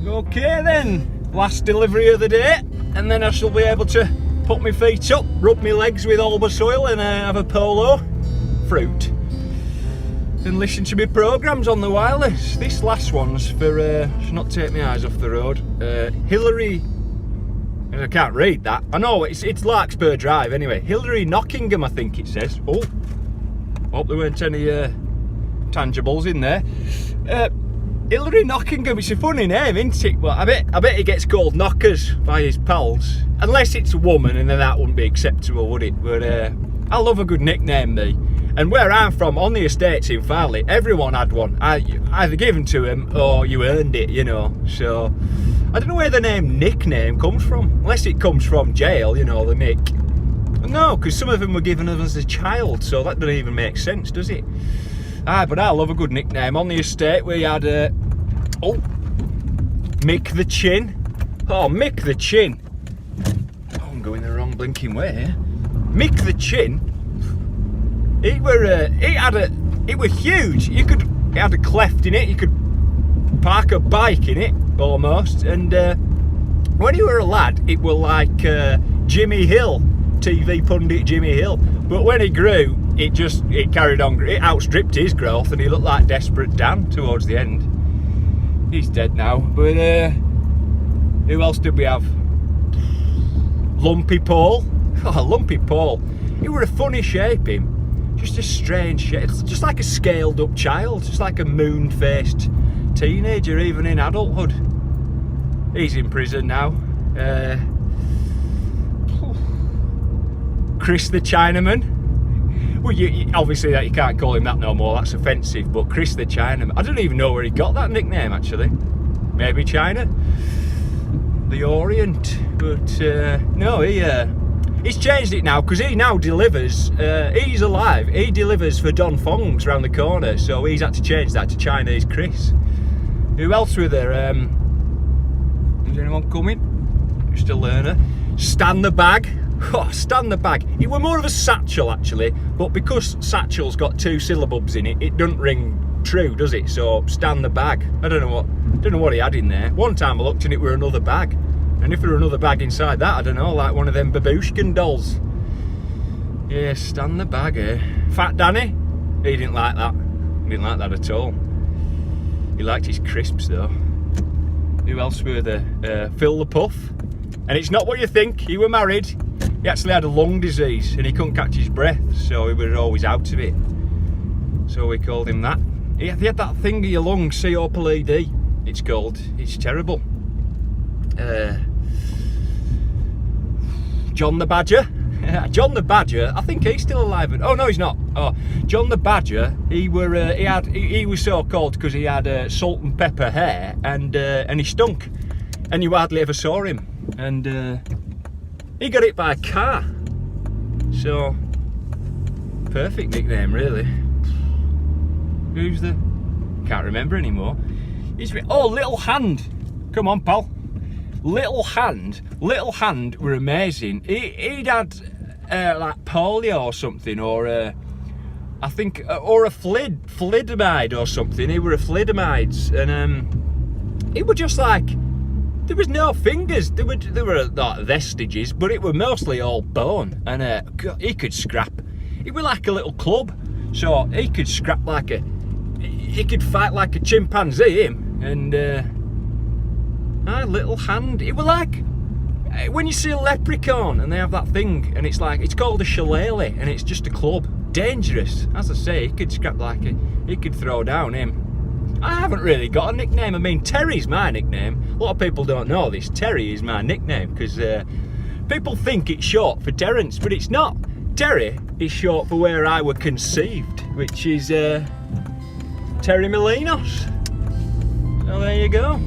Okay then, last delivery of the day, and then I shall be able to put my feet up, rub my legs with Alba soil and have a polo, fruit, and listen to my programmes on the wireless. This last one's for, should not take my eyes off the road, Hillary, I can't read that, I know it's Larkspur Drive anyway, Hillary Knockingham I think it says. Oh, hope there weren't any tangibles in there. Hillary Knockingham, it's a funny name, isn't it? Well, I bet he gets called Knockers by his pals. Unless it's a woman, and then that wouldn't be acceptable, would it? But I love a good nickname, me. And where I'm from, on the estates in Farley, everyone had one. Either given to him, or you earned it, you know. So, I don't know where the name nickname comes from. Unless it comes from jail, you know, the Nick. No, because some of them were given them as a child, so that doesn't even make sense, does it? But I love a good nickname. On the estate we had, Mick the Chin. Oh, Mick the Chin. Oh, I'm going the wrong blinking way here. Mick the Chin. It were huge. It had a cleft in it. You could park a bike in it, almost. And when you were a lad, it were like Jimmy Hill, TV pundit Jimmy Hill. But when he grew, it carried on. It outstripped his growth, and he looked like Desperate Dan towards the end. He's dead now. But who else did we have? Lumpy Paul. Oh, Lumpy Paul. He were a funny shape, him. Just a strange shape. It's just like a scaled up child. Just like a moon-faced teenager, even in adulthood. He's in prison now. Chris the Chinaman. Well, you obviously that you can't call him that no more. That's offensive. But Chris the Chinaman. I don't even know where he got that nickname actually. Maybe China, the Orient. But no, he's changed it now because he now delivers. He's alive. He delivers for Don Fong's round the corner. So he's had to change that to Chinese Chris. Who else were there? Is anyone coming? Just a learner. Stan the Bag. Oh, Stan the Bag. It were more of a satchel actually, but because satchel's got two syllables in it, it doesn't ring true, does it? So Stan the Bag. I don't know what he had in there. One time I looked and it were another bag, and if there were another bag inside that, I don't know, like one of them babushkin dolls. Yeah, Stan the Bag, eh? Fat Danny. He didn't like that. He didn't like that at all. He liked his crisps though. Who else were there? Phil the Puff. And it's not what you think. He were married. He actually had a lung disease and he couldn't catch his breath, so he was always out of it. So we called him that. He had that thing in your lungs, COPD, it's called. It's terrible. John the Badger. John the Badger, I think he's still alive. Oh no, he's not. Oh, John the Badger. He was so called because he had salt and pepper hair, and he stunk, and you hardly ever saw him. And he got hit by a car. So perfect nickname, really. Who's the? Can't remember anymore. Oh, Little Hand. Come on, pal. Little Hand were amazing. He'd had like polio or something, or I think, or a thalidomide or something. He were a thalidomides, and it were just like there was no fingers. There were like vestiges, but it were mostly all bone. And he could scrap. He were like a little club, so he could scrap like he could fight like a chimpanzee, him, and. Little Hand. It were like when you see a leprechaun and they have that thing, and it's called a shillelagh, and it's just a club. Dangerous. As I say, he could scrap like he could throw down him. I haven't really got a nickname. I mean, Terry's my nickname. A lot of people don't know this. Terry is my nickname because people think it's short for Terence, but it's not. Terry is short for where I were conceived, which is Terry Molinos. So there you go.